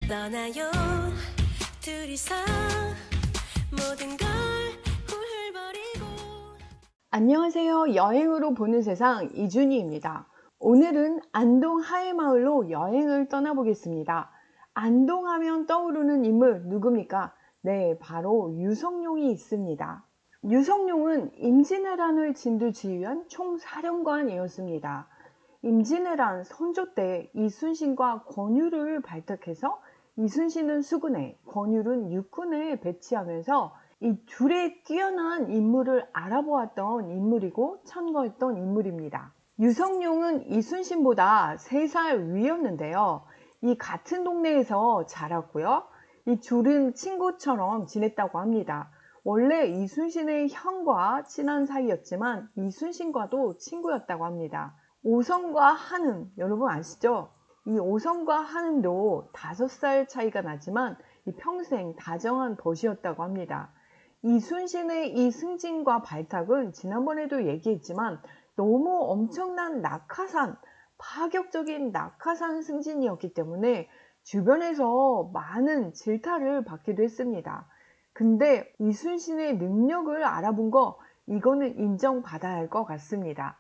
떠나요 둘이서 모든 걸 훌훌버리고. 안녕하세요. 여행으로 보는 세상 이준희입니다. 오늘은 안동 하회마을로 여행을 떠나보겠습니다. 안동하면 떠오르는 인물 누굽니까? 네, 바로 유성룡이 있습니다. 유성룡은 임진왜란을 진두지휘한 총사령관이었습니다. 임진왜란 선조 때 이순신과 권유를 발탁해서 이순신은 수군에, 권유는 육군에 배치하면서 이 둘의 뛰어난 인물을 알아보았던 인물이고 천거했던 인물입니다. 유성룡은 이순신보다 3살 위였는데요. 이 같은 동네에서 자랐고요. 이 둘은 친구처럼 지냈다고 합니다. 원래 이순신의 형과 친한 사이였지만 이순신과도 친구였다고 합니다. 오성과 한음, 여러분 아시죠? 이 오성과 한음도 5살 차이가 나지만 평생 다정한 벗이었다고 합니다. 이순신의 이 승진과 발탁은 지난번에도 얘기했지만 너무 엄청난 낙하산, 파격적인 낙하산 승진이었기 때문에 주변에서 많은 질타를 받기도 했습니다. 근데 이순신의 능력을 알아본 거, 이거는 인정받아야 할 것 같습니다.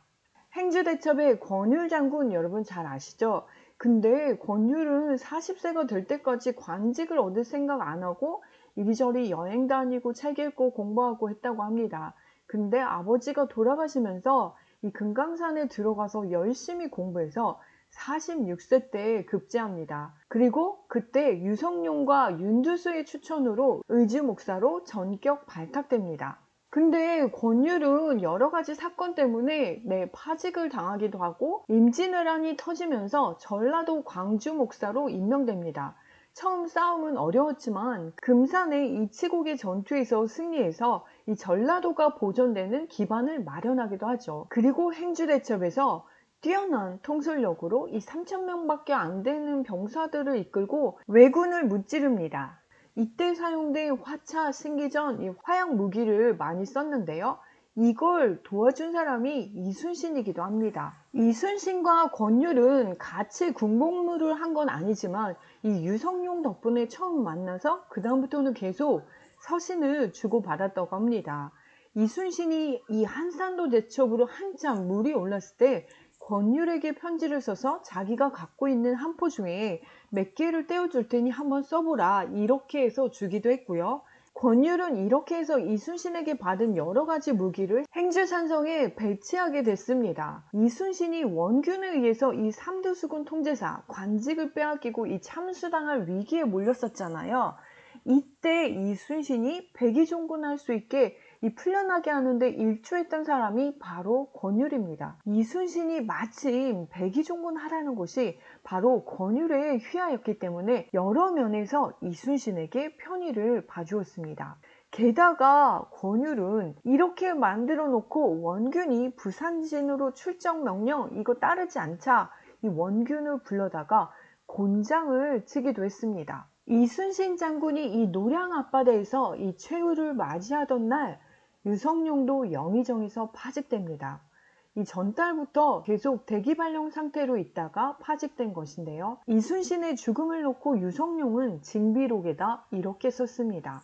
행주대첩의 권율 장군 여러분 잘 아시죠? 근데 권율은 40세가 될 때까지 관직을 얻을 생각 안 하고 이리저리 여행 다니고 책 읽고 공부하고 했다고 합니다. 근데 아버지가 돌아가시면서 이 금강산에 들어가서 열심히 공부해서 46세 때 급제합니다. 그리고 그때 유성룡과 윤두수의 추천으로 의주 목사로 전격 발탁됩니다. 근데 권율은 여러 가지 사건 때문에 파직을 당하기도 하고 임진왜란이 터지면서 전라도 광주 목사로 임명됩니다. 처음 싸움은 어려웠지만 금산의 이치고개 전투에서 승리해서 이 전라도가 보존되는 기반을 마련하기도 하죠. 그리고 행주대첩에서 뛰어난 통솔력으로 이 3,000명밖에 안 되는 병사들을 이끌고 왜군을 무찌릅니다. 이때 사용된 화차, 신기전, 이 화약 무기를 많이 썼는데요. 이걸 도와준 사람이 이순신이기도 합니다. 이순신과 권율은 같이 군복무를 한 건 아니지만 이 유성룡 덕분에 처음 만나서 그 다음부터는 계속 서신을 주고받았다고 합니다. 이순신이 이 한산도 대첩으로 한참 물이 올랐을 때 권율에게 편지를 써서 자기가 갖고 있는 한포 중에 몇 개를 떼어줄 테니 한번 써보라 이렇게 해서 주기도 했고요. 권율은 이렇게 해서 이순신에게 받은 여러 가지 무기를 행주산성에 배치하게 됐습니다. 이순신이 원균에 의해서 이 삼두수군 통제사 관직을 빼앗기고 이 참수당할 위기에 몰렸었잖아요. 이때 이순신이 백의종군할 수 있게 이 풀려나게 하는데 일조했던 사람이 바로 권율입니다. 이순신이 마침 백의종군 하라는 것이 바로 권율의 휘하였기 때문에 여러 면에서 이순신에게 편의를 봐주었습니다. 게다가 권율은 이렇게 만들어 놓고 원균이 부산진으로 출정 명령 이거 따르지 않자 이 원균을 불러다가 곤장을 치기도 했습니다. 이순신 장군이 이 노량 앞바다에서 이 최후를 맞이하던 날 유성룡도 영의정에서 파직됩니다. 이 전달부터 계속 대기발령 상태로 있다가 파직된 것인데요. 이순신의 죽음을 놓고 유성룡은 징비록에다 이렇게 썼습니다.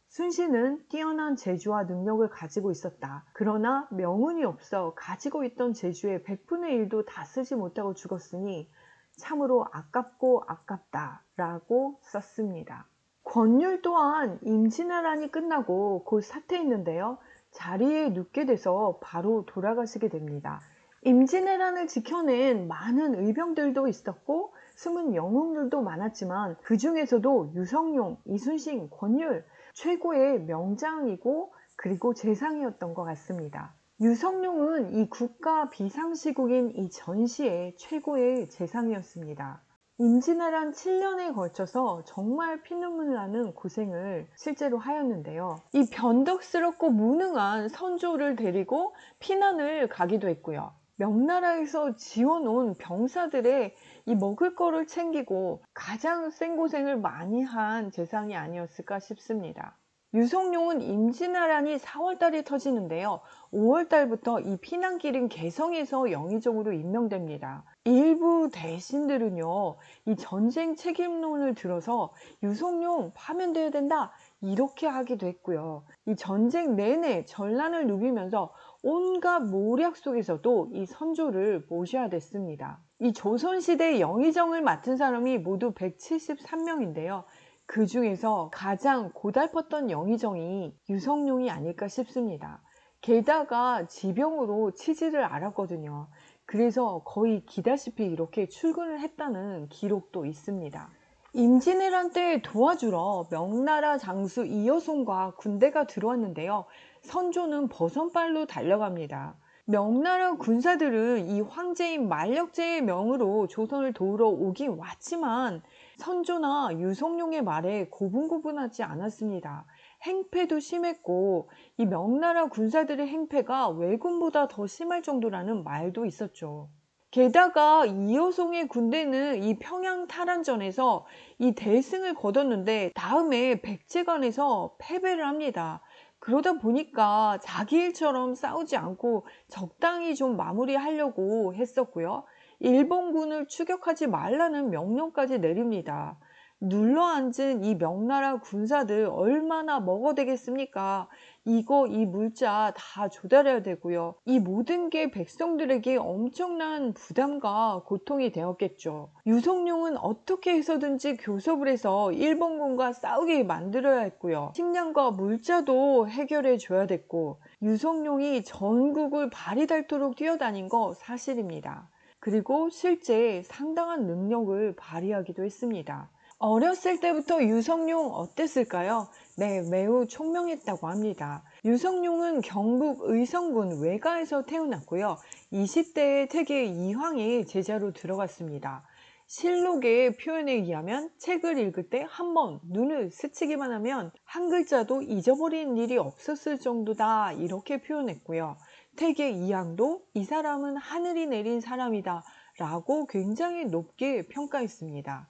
순신은 뛰어난 재주와 능력을 가지고 있었다. 그러나 명운이 없어 가지고 있던 재주의 100분의 1도 다 쓰지 못하고 죽었으니 참으로 아깝고 아깝다 라고 썼습니다. 권율 또한 임진왜란이 끝나고 곧 사퇴했는데요. 자리에 눕게 돼서 바로 돌아가시게 됩니다. 임진왜란을 지켜낸 많은 의병들도 있었고 숨은 영웅들도 많았지만 그 중에서도 유성룡, 이순신, 권율 최고의 명장이고 그리고 재상이었던 것 같습니다. 유성룡은 이 국가 비상시국인 이 전시의 최고의 재상이었습니다. 임진왜란 7년에 걸쳐서 정말 피눈물 나는 고생을 실제로 하였는데요. 이 변덕스럽고 무능한 선조를 데리고 피난을 가기도 했고요. 명나라에서 지어놓은 병사들의 이 먹을 거를 챙기고 가장 생고생을 많이 한 재상이 아니었을까 싶습니다. 유성룡은 임진왜란이 4월달에 터지는데요. 5월달부터 이 피난길인 개성에서 영의정으로 임명됩니다. 일부 대신들은요, 이 전쟁 책임론을 들어서 유성룡 파면돼야 된다, 이렇게 하기도 했고요. 이 전쟁 내내 전란을 누비면서 온갖 모략 속에서도 이 선조를 모셔야 됐습니다. 이 조선시대 영의정을 맡은 사람이 모두 173명인데요. 그 중에서 가장 고달팠던 영의정이 유성룡이 아닐까 싶습니다. 게다가 지병으로 치질을 앓았거든요. 그래서 거의 기다시피 이렇게 출근을 했다는 기록도 있습니다. 임진왜란 때 도와주러 명나라 장수 이여손과 군대가 들어왔는데요. 선조는 버선발로 달려갑니다. 명나라 군사들은 이 황제인 만력제의 명으로 조선을 도우러 오긴 왔지만 선조나 유성룡의 말에 고분고분하지 않았습니다. 행패도 심했고 이 명나라 군사들의 행패가 왜군보다 더 심할 정도라는 말도 있었죠. 게다가 이여송의 군대는 이 평양 탈환전에서 이 대승을 거뒀는데 다음에 백제간에서 패배를 합니다. 그러다 보니까 자기 일처럼 싸우지 않고 적당히 좀 마무리하려고 했었고요. 일본군을 추격하지 말라는 명령까지 내립니다. 눌러앉은 이 명나라 군사들 얼마나 먹어대겠습니까? 이 물자 다 조달해야 되고요. 이 모든 게 백성들에게 엄청난 부담과 고통이 되었겠죠. 유성룡은 어떻게 해서든지 교섭을 해서 일본군과 싸우게 만들어야 했고요. 식량과 물자도 해결해 줘야 됐고, 유성룡이 전국을 발이 닳도록 뛰어다닌 거 사실입니다. 그리고 실제 상당한 능력을 발휘하기도 했습니다. 어렸을 때부터 유성룡 어땠을까요? 네, 매우 총명했다고 합니다. 유성룡은 경북 의성군 외가에서 태어났고요. 20대에 태계 이황의 제자로 들어갔습니다. 실록의 표현에 의하면 책을 읽을 때 한 번 눈을 스치기만 하면 한 글자도 잊어버리는 일이 없었을 정도다, 이렇게 표현했고요. 태계 이황도 이 사람은 하늘이 내린 사람이다 라고 굉장히 높게 평가했습니다.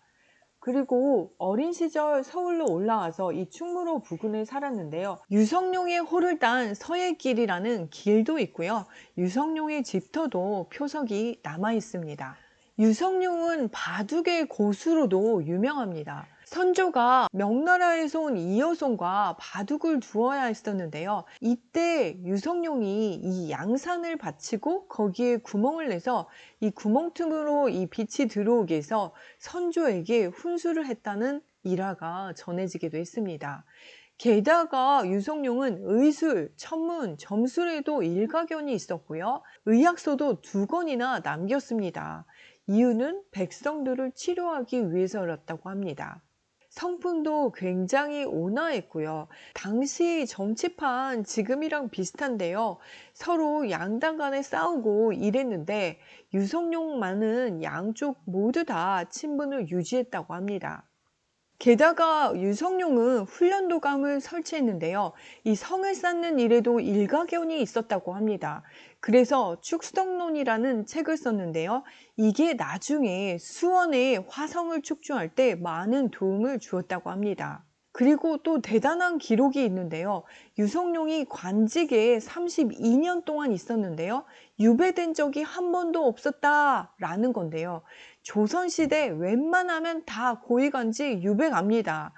그리고 어린 시절 서울로 올라와서 이 충무로 부근에 살았는데요. 유성룡의 호를 딴 서예길이라는 길도 있고요. 유성룡의 집터도 표석이 남아 있습니다. 유성룡은 바둑의 고수로도 유명합니다. 선조가 명나라에서 온 이여손과 바둑을 두어야 했었는데요. 이때 유성룡이 이 양산을 받치고 거기에 구멍을 내서 이 구멍 틈으로 이 빛이 들어오게 해서 선조에게 훈수를 했다는 일화가 전해지기도 했습니다. 게다가 유성룡은 의술, 천문, 점술에도 일가견이 있었고요. 의학서도 2권이나 남겼습니다. 이유는 백성들을 치료하기 위해서였다고 합니다. 성품도 굉장히 온화했고요. 당시 정치판 지금이랑 비슷한데요. 서로 양당 간에 싸우고 이랬는데 유성룡만은 양쪽 모두 다 친분을 유지했다고 합니다. 게다가 유성룡은 훈련도감을 설치했는데요. 이 성을 쌓는 일에도 일가견이 있었다고 합니다. 그래서 축성론이라는 책을 썼는데요. 이게 나중에 수원의 화성을 축조할 때 많은 도움을 주었다고 합니다. 그리고 또 대단한 기록이 있는데요. 유성룡이 관직에 32년 동안 있었는데요. 유배된 적이 한 번도 없었다라는 건데요. 조선시대 웬만하면 다 고위관직 유배 갑니다.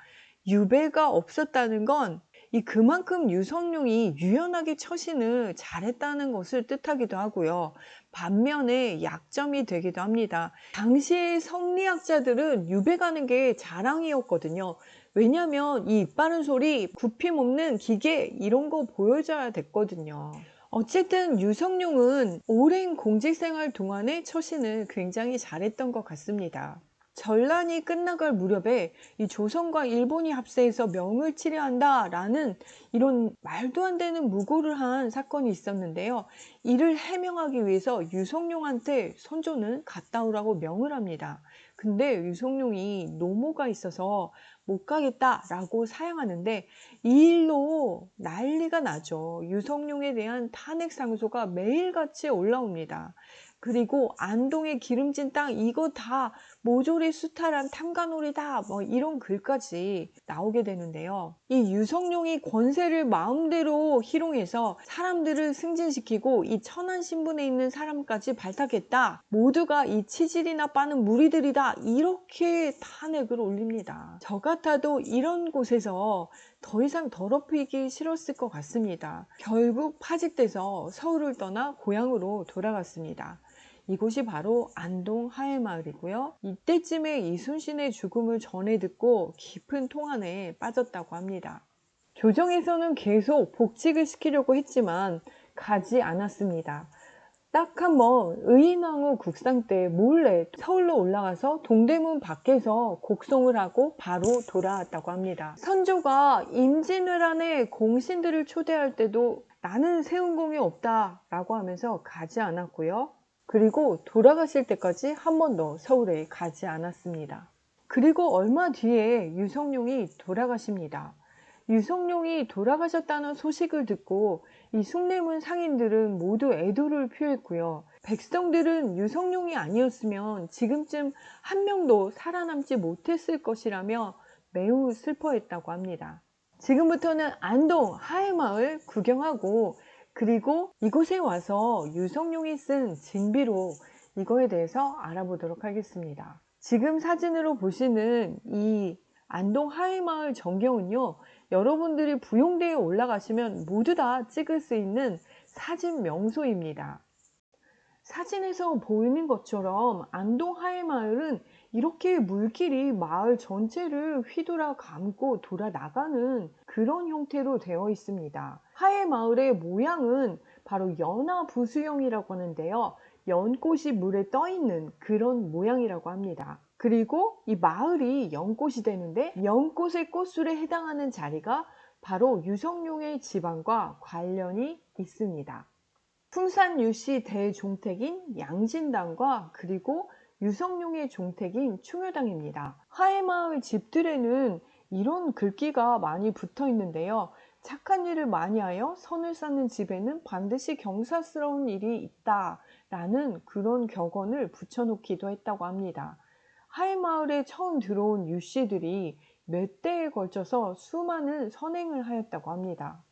유배가 없었다는 건 그만큼 유성룡이 유연하게 처신을 잘했다는 것을 뜻하기도 하고요. 반면에 약점이 되기도 합니다. 당시의 성리학자들은 유배 가는 게 자랑이었거든요. 왜냐하면 이 입 바른 소리, 굽힘 없는 기계 이런 거 보여줘야 됐거든요. 어쨌든 유성룡은 오랜 공직생활 동안의 처신을 굉장히 잘했던 것 같습니다. 전란이 끝나갈 무렵에 이 조선과 일본이 합세해서 명을 치려한다라는 이런 말도 안 되는 무고를 한 사건이 있었는데요. 이를 해명하기 위해서 유성룡한테 선조는 갔다 오라고 명을 합니다. 근데 유성룡이 노모가 있어서 못 가겠다라고 사양하는데 이 일로 난리가 나죠. 유성룡에 대한 탄핵 상소가 매일같이 올라옵니다. 그리고 안동의 기름진 땅 이거 다 모조리 수탈한 탐관오리다 뭐 이런 글까지 나오게 되는데요. 이 유성룡이 권세를 마음대로 희롱해서 사람들을 승진시키고 이 천안 신분에 있는 사람까지 발탁했다. 모두가 이 치질이나 빠는 무리들이다. 이렇게 탄핵을 올립니다. 저 같아도 이런 곳에서 더 이상 더럽히기 싫었을 것 같습니다. 결국 파직돼서 서울을 떠나 고향으로 돌아갔습니다. 이곳이 바로 안동 하회마을이고요. 이때쯤에 이순신의 죽음을 전해 듣고 깊은 통한에 빠졌다고 합니다. 조정에서는 계속 복직을 시키려고 했지만 가지 않았습니다. 딱 한 번 의인왕후 국상 때 몰래 서울로 올라가서 동대문 밖에서 곡송을 하고 바로 돌아왔다고 합니다. 선조가 임진왜란에 공신들을 초대할 때도 나는 세운 공이 없다 라고 하면서 가지 않았고요. 그리고 돌아가실 때까지 한 번도 서울에 가지 않았습니다. 그리고 얼마 뒤에 유성룡이 돌아가십니다. 유성룡이 돌아가셨다는 소식을 듣고 이 숭례문 상인들은 모두 애도를 표했고요. 백성들은 유성룡이 아니었으면 지금쯤 한 명도 살아남지 못했을 것이라며 매우 슬퍼했다고 합니다. 지금부터는 안동 하회마을 구경하고 그리고 이곳에 와서 유성룡이 쓴 징비록 이거에 대해서 알아보도록 하겠습니다. 지금 사진으로 보시는 이 안동 하회마을 전경은요, 여러분들이 부용대에 올라가시면 모두 다 찍을 수 있는 사진 명소입니다. 사진에서 보이는 것처럼 안동 하회마을은 이렇게 물길이 마을 전체를 휘돌아 감고 돌아 나가는 그런 형태로 되어 있습니다. 하회마을의 모양은 바로 연화부수형이라고 하는데요. 연꽃이 물에 떠 있는 그런 모양이라고 합니다. 그리고 이 마을이 연꽃이 되는데 연꽃의 꽃술에 해당하는 자리가 바로 유성룡의 집안과 관련이 있습니다. 풍산 유씨 대종택인 양진당과 그리고 유성룡의 종택인 충효당입니다. 하회마을 집들에는 이런 글귀가 많이 붙어 있는데요. 착한 일을 많이 하여 선을 쌓는 집에는 반드시 경사스러운 일이 있다 라는 그런 격언을 붙여놓기도 했다고 합니다. 하회마을에 처음 들어온 유씨들이 몇 대에 걸쳐서 수많은 선행을 하였다고 합니다.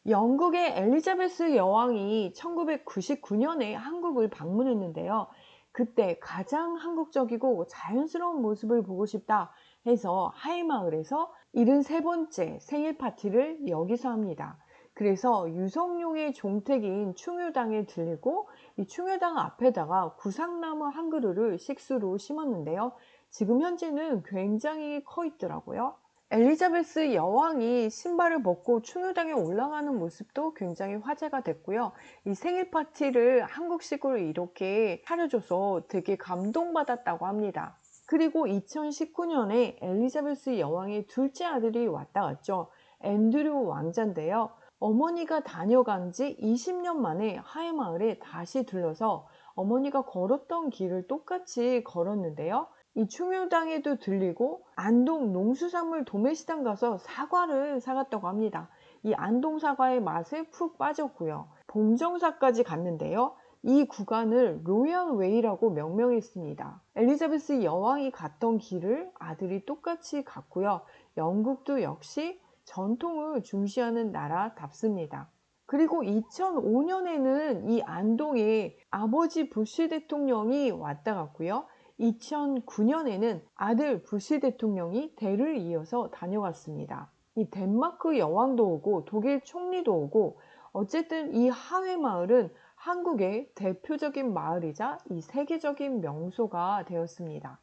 영국의 엘리자베스 여왕이 1999년에 한국을 방문했는데요. 그때 가장 한국적이고 자연스러운 모습을 보고 싶다 해서 하회마을에서 73번째 생일 파티를 여기서 합니다. 그래서 유성룡의 종택인 충효당에 들리고 이 충효당 앞에다가 구상나무 한 그루를 식수로 심었는데요. 지금 현재는 굉장히 커 있더라고요. 엘리자베스 여왕이 신발을 벗고 충효당에 올라가는 모습도 굉장히 화제가 됐고요. 이 생일 파티를 한국식으로 이렇게 차려줘서 되게 감동받았다고 합니다. 그리고 2019년에 엘리자베스 여왕의 둘째 아들이 왔다 갔죠. 앤드류 왕자인데요. 어머니가 다녀간 지 20년 만에 하회마을에 다시 들러서 어머니가 걸었던 길을 똑같이 걸었는데요. 이 충효당에도 들리고 안동 농수산물 도매시장 가서 사과를 사갔다고 합니다. 이 안동 사과의 맛에 푹 빠졌고요. 봉정사까지 갔는데요. 이 구간을 로얄웨이라고 명명했습니다. 엘리자베스 여왕이 갔던 길을 아들이 똑같이 갔고요. 영국도 역시 전통을 중시하는 나라답습니다. 그리고 2005년에는 이 안동에 아버지 부시 대통령이 왔다 갔고요. 2009년에는 아들 부시 대통령이 대를 이어서 다녀갔습니다. 이 덴마크 여왕도 오고 독일 총리도 오고 어쨌든 이 하회마을은 한국의 대표적인 마을이자 이 세계적인 명소가 되었습니다.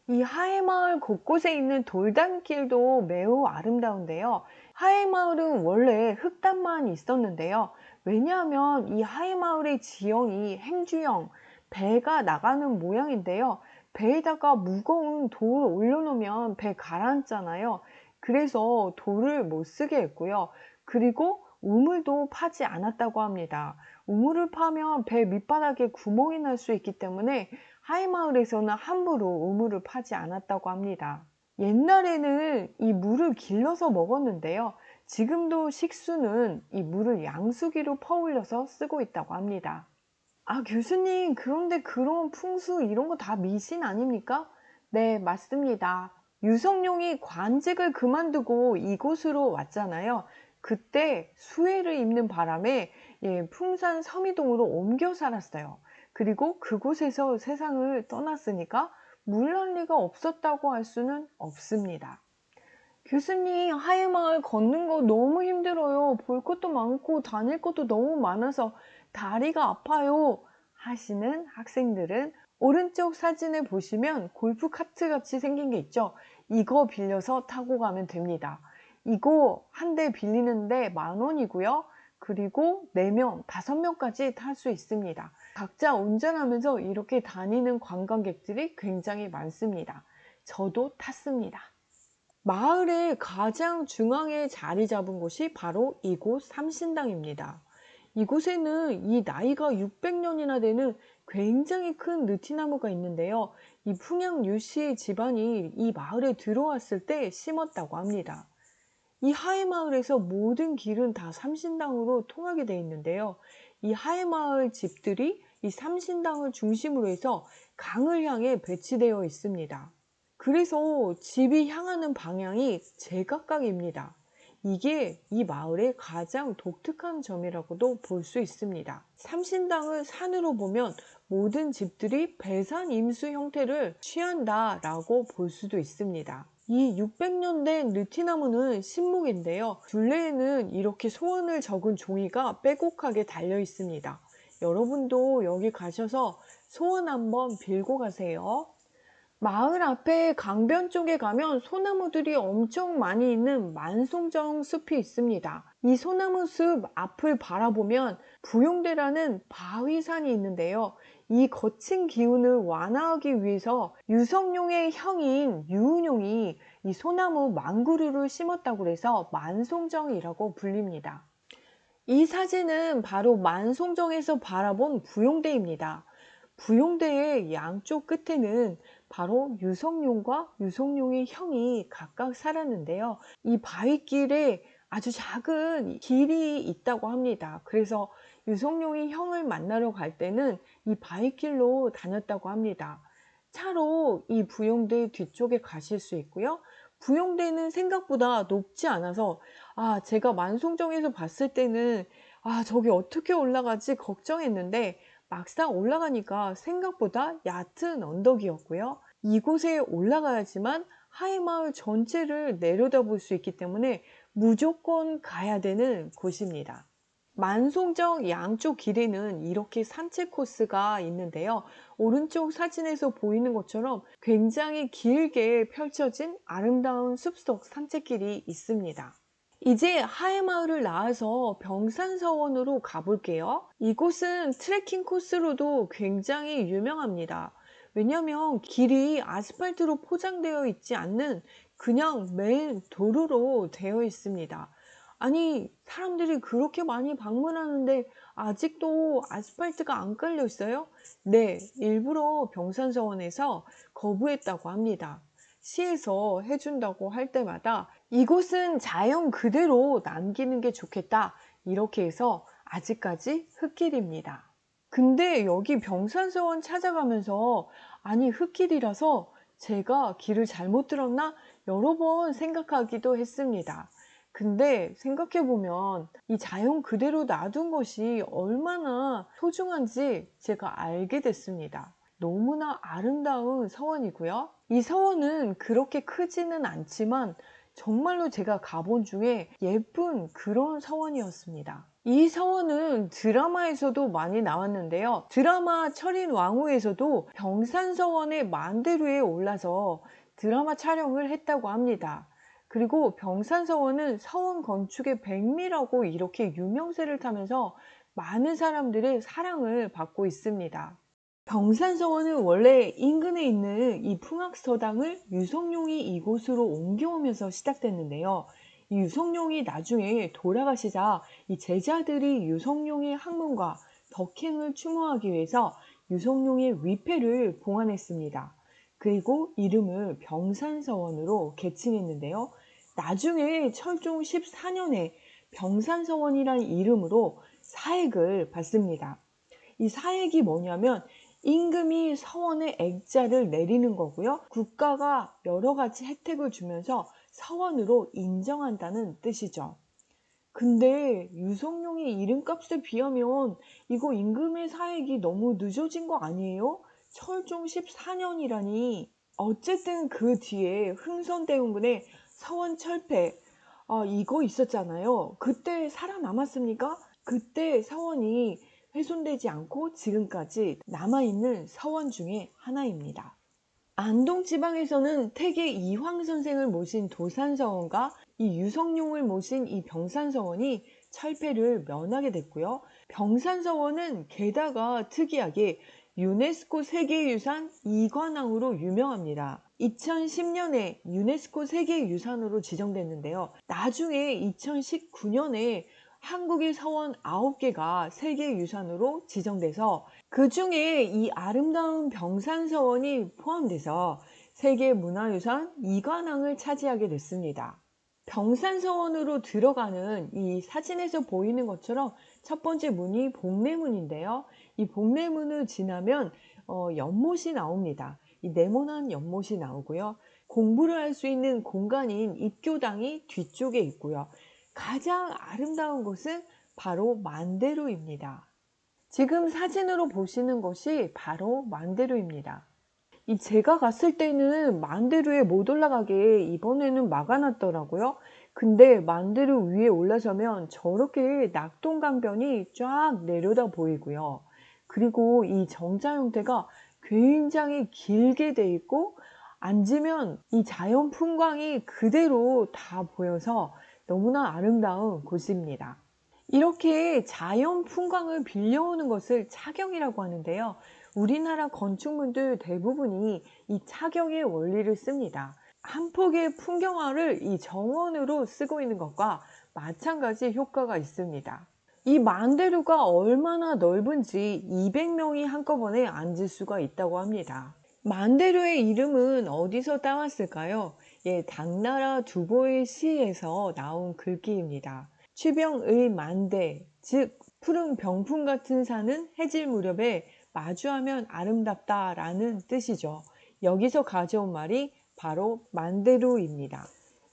이 하회마을 곳곳에 있는 돌담길도 매우 아름다운데요. 하회마을은 원래 흙담만 있었는데요. 왜냐하면 이 하회마을의 지형이 행주형, 배가 나가는 모양인데요. 배에다가 무거운 돌을 올려놓으면 배 가라앉잖아요. 그래서 돌을 못 쓰게 했고요. 그리고 우물도 파지 않았다고 합니다. 우물을 파면 배 밑바닥에 구멍이 날 수 있기 때문에 하회마을에서는 함부로 우물을 파지 않았다고 합니다. 옛날에는 이 물을 길러서 먹었는데요. 지금도 식수는 이 물을 양수기로 퍼올려서 쓰고 있다고 합니다. 아, 교수님, 그런데 그런 풍수 이런 거 다 미신 아닙니까? 네, 맞습니다. 유성룡이 관직을 그만두고 이곳으로 왔잖아요. 그때 수해를 입는 바람에 풍산 서미동으로 옮겨 살았어요. 그리고 그곳에서 세상을 떠났으니까 물날 리가 없었다고 할 수는 없습니다. 교수님, 하회마을 걷는 거 너무 힘들어요. 볼 것도 많고 다닐 것도 너무 많아서 다리가 아파요. 하시는 학생들은 오른쪽 사진을 보시면 골프 카트 같이 생긴 게 있죠. 이거 빌려서 타고 가면 됩니다. 이거 한 대 빌리는데 10,000원이고요. 그리고 4명, 5명까지 탈 수 있습니다. 각자 운전하면서 이렇게 다니는 관광객들이 굉장히 많습니다. 저도 탔습니다. 마을의 가장 중앙에 자리 잡은 곳이 바로 이곳 삼신당입니다. 이곳에는 이 나이가 600년이나 되는 굉장히 큰 느티나무가 있는데요. 이 풍양 유씨 집안이 이 마을에 들어왔을 때 심었다고 합니다. 이 하회마을에서 모든 길은 다 삼신당으로 통하게 되어 있는데요. 이 하회마을 집들이 이 삼신당을 중심으로 해서 강을 향해 배치되어 있습니다. 그래서 집이 향하는 방향이 제각각입니다. 이게 이 마을의 가장 독특한 점이라고도 볼 수 있습니다. 삼신당을 산으로 보면 모든 집들이 배산 임수 형태를 취한다라고 볼 수도 있습니다. 이 600년 된 느티나무는 신목인데요. 둘레에는 이렇게 소원을 적은 종이가 빼곡하게 달려 있습니다. 여러분도 여기 가셔서 소원 한번 빌고 가세요. 마을 앞에 강변 쪽에 가면 소나무들이 엄청 많이 있는 만송정 숲이 있습니다. 이 소나무 숲 앞을 바라보면 부용대라는 바위산이 있는데요. 이 거친 기운을 완화하기 위해서 유성룡의 형인 유은용이 이 소나무 망구류를 심었다고 해서 만송정이라고 불립니다. 이 사진은 바로 만송정에서 바라본 부용대입니다. 부용대의 양쪽 끝에는 바로 유성룡과 유성룡의 형이 각각 살았는데요. 이 바위길에 아주 작은 길이 있다고 합니다. 그래서 유성룡이 형을 만나러 갈 때는 이 바위길로 다녔다고 합니다. 차로 이 부용대 뒤쪽에 가실 수 있고요. 부용대는 생각보다 높지 않아서 제가 만송정에서 봤을 때는 저기 어떻게 올라가지 걱정했는데 막상 올라가니까 생각보다 얕은 언덕이었고요. 이곳에 올라가야지만 하회마을 전체를 내려다볼 수 있기 때문에 무조건 가야 되는 곳입니다. 만송정 양쪽 길에는 이렇게 산책 코스가 있는데요. 오른쪽 사진에서 보이는 것처럼 굉장히 길게 펼쳐진 아름다운 숲속 산책길이 있습니다. 이제 하회마을을 나와서 병산서원으로 가볼게요. 이곳은 트레킹 코스로도 굉장히 유명합니다. 왜냐하면 길이 아스팔트로 포장되어 있지 않는 그냥 맨 도로로 되어 있습니다. 아니, 사람들이 그렇게 많이 방문하는데 아직도 아스팔트가 안 깔려 있어요? 네, 일부러 병산서원에서 거부했다고 합니다. 시에서 해준다고 할 때마다 이곳은 자연 그대로 남기는 게 좋겠다, 이렇게 해서 아직까지 흙길입니다. 근데 여기 병산서원 찾아가면서 아니 흙길이라서 제가 길을 잘못 들었나 여러 번 생각하기도 했습니다. 근데 생각해보면 이 자연 그대로 놔둔 것이 얼마나 소중한지 제가 알게 됐습니다. 너무나 아름다운 서원이고요. 이 서원은 그렇게 크지는 않지만 정말로 제가 가본 중에 예쁜 그런 서원이었습니다. 이 서원은 드라마에서도 많이 나왔는데요. 드라마 철인 왕후에서도 병산서원의 만대루에 올라서 드라마 촬영을 했다고 합니다. 그리고 병산서원은 서원 건축의 백미라고 이렇게 유명세를 타면서 많은 사람들의 사랑을 받고 있습니다. 병산서원은 원래 인근에 있는 이 풍악서당을 유성룡이 이곳으로 옮겨오면서 시작됐는데요. 이 유성룡이 나중에 돌아가시자 이 제자들이 유성룡의 학문과 덕행을 추모하기 위해서 유성룡의 위패를 봉안했습니다. 그리고 이름을 병산서원으로 개칭했는데요. 나중에 철종 14년에 병산서원이라는 이름으로 사액을 받습니다. 이 사액이 뭐냐면 임금이 서원에 액자를 내리는 거고요. 국가가 여러 가지 혜택을 주면서 서원으로 인정한다는 뜻이죠. 근데 유성룡의 이름값에 비하면 이거 임금의 사액이 너무 늦어진 거 아니에요? 철종 14년이라니. 어쨌든 그 뒤에 흥선대원군의 서원철폐, 이거 있었잖아요. 그때 살아남았습니까? 그때 서원이 훼손되지 않고 지금까지 남아있는 서원 중에 하나입니다. 안동 지방에서는 태계 이황 선생을 모신 도산서원과 이 유성룡을 모신 이 병산서원이 철폐를 면하게 됐고요. 병산서원은 게다가 특이하게 유네스코 세계유산 2관왕으로 유명합니다. 2010년에 유네스코 세계유산으로 지정됐는데요. 나중에 2019년에 한국의 서원 9개가 세계유산으로 지정돼서 그 중에 이 아름다운 병산서원이 포함돼서 세계문화유산 2관왕을 차지하게 됐습니다. 병산서원으로 들어가는 이 사진에서 보이는 것처럼 첫 번째 문이 복례문인데요. 이 복례문을 지나면 연못이 나옵니다. 이 네모난 연못이 나오고요. 공부를 할 수 있는 공간인 입교당이 뒤쪽에 있고요. 가장 아름다운 곳은 바로 만대루입니다. 지금 사진으로 보시는 것이 바로 만대루입니다. 제가 갔을 때는 만대루에 못 올라가게 이번에는 막아놨더라고요. 근데 만대루 위에 올라서면 저렇게 낙동강변이 쫙 내려다 보이고요. 그리고 이 정자 형태가 굉장히 길게 돼 있고 앉으면 이 자연 풍광이 그대로 다 보여서 너무나 아름다운 곳입니다. 이렇게 자연 풍광을 빌려오는 것을 차경이라고 하는데요. 우리나라 건축물들 대부분이 이 차경의 원리를 씁니다. 한 폭의 풍경화를 이 정원으로 쓰고 있는 것과 마찬가지 효과가 있습니다. 이 만대루가 얼마나 넓은지 200명이 한꺼번에 앉을 수가 있다고 합니다. 만대루의 이름은 어디서 따왔을까요? 당나라 두보의 시에서 나온 글귀입니다. 취병의 만대, 즉 푸른 병풍 같은 산은 해질 무렵에 마주하면 아름답다 라는 뜻이죠. 여기서 가져온 말이 바로 만대루입니다.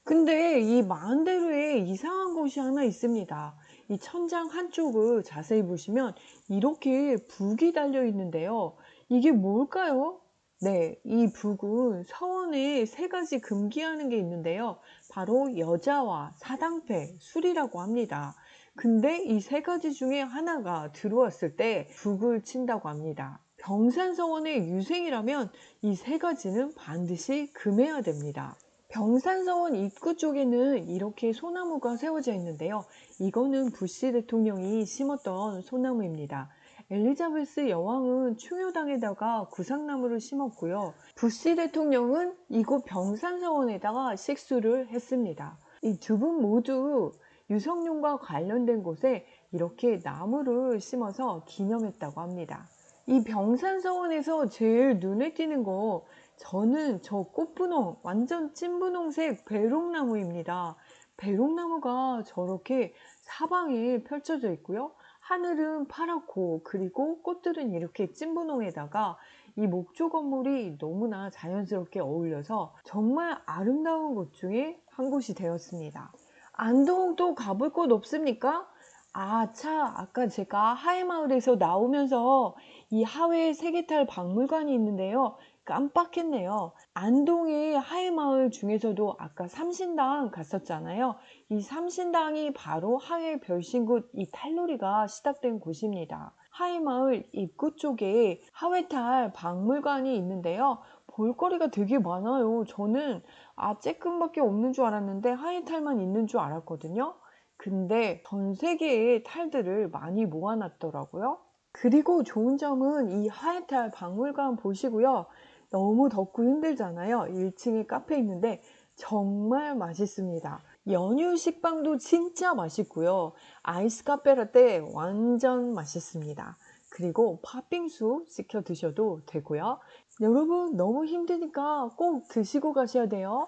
근데 이 만대루에 이상한 것이 하나 있습니다. 이 천장 한쪽을 자세히 보시면 이렇게 북이 달려 있는데요. 이게 뭘까요? 네, 이 북은 서원에 3가지 금기하는 게 있는데요. 바로 여자와 사당패, 술이라고 합니다. 근데 이 3가지 중에 하나가 들어왔을 때 북을 친다고 합니다. 병산서원의 유생이라면 이 3가지는 반드시 금해야 됩니다. 병산서원 입구 쪽에는 이렇게 소나무가 세워져 있는데요. 이거는 부시 대통령이 심었던 소나무입니다. 엘리자베스 여왕은 충효당에다가 구상나무를 심었고요. 부시 대통령은 이곳 병산서원에다가 식수를 했습니다. 이 두 분 모두 유성룡과 관련된 곳에 이렇게 나무를 심어서 기념했다고 합니다. 이 병산서원에서 제일 눈에 띄는 거 저는 저 꽃분홍, 완전 찐분홍색 배롱나무입니다. 배롱나무가 저렇게 사방에 펼쳐져 있고요. 하늘은 파랗고 그리고 꽃들은 이렇게 찐분홍에다가 이 목조 건물이 너무나 자연스럽게 어울려서 정말 아름다운 곳 중에 한 곳이 되었습니다. 안동 또 가볼 곳 없습니까? 아까 제가 하회마을에서 나오면서 이 하회 세계탈 박물관이 있는데요. 깜빡했네요. 안동의 하회마을 중에서도 아까 삼신당 갔었잖아요. 이 삼신당이 바로 하회 별신굿 이 탈놀이가 시작된 곳입니다. 하회마을 입구 쪽에 하회탈 박물관이 있는데요. 볼거리가 되게 많아요. 저는 쬐끔밖에 없는 줄 알았는데 하회탈만 있는 줄 알았거든요. 근데 전 세계의 탈들을 많이 모아놨더라고요. 그리고 좋은 점은 이 하회탈 박물관 보시고요. 너무 덥고 힘들잖아요. 1층에 카페 있는데 정말 맛있습니다. 연유 식빵도 진짜 맛있고요. 아이스 카페라떼 완전 맛있습니다. 그리고 팥빙수 시켜 드셔도 되고요. 여러분 너무 힘드니까 꼭 드시고 가셔야 돼요.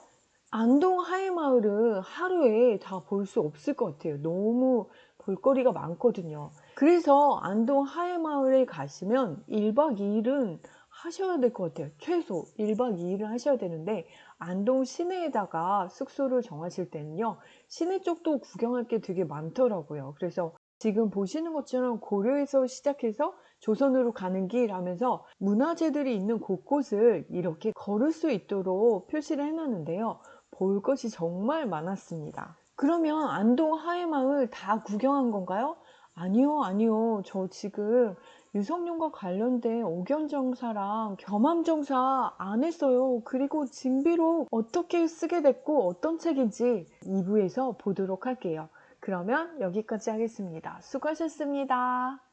안동 하회마을은 하루에 다 볼 수 없을 것 같아요. 너무 볼거리가 많거든요. 그래서 안동 하회마을에 가시면 1박 2일은 하셔야 될 것 같아요. 최소 1박 2일은 하셔야 되는데, 안동 시내에다가 숙소를 정하실 때는요, 시내 쪽도 구경할 게 되게 많더라고요. 그래서 지금 보시는 것처럼 고려에서 시작해서 조선으로 가는 길 하면서 문화재들이 있는 곳곳을 이렇게 걸을 수 있도록 표시를 해놨는데요. 볼 것이 정말 많았습니다. 그러면 안동 하회마을 다 구경한 건가요? 아니요, 아니요. 저 지금 유성룡과 관련된 옥연정사랑 겸암정사 안 했어요. 그리고 진비록 어떻게 쓰게 됐고 어떤 책인지 2부에서 보도록 할게요. 그러면 여기까지 하겠습니다. 수고하셨습니다.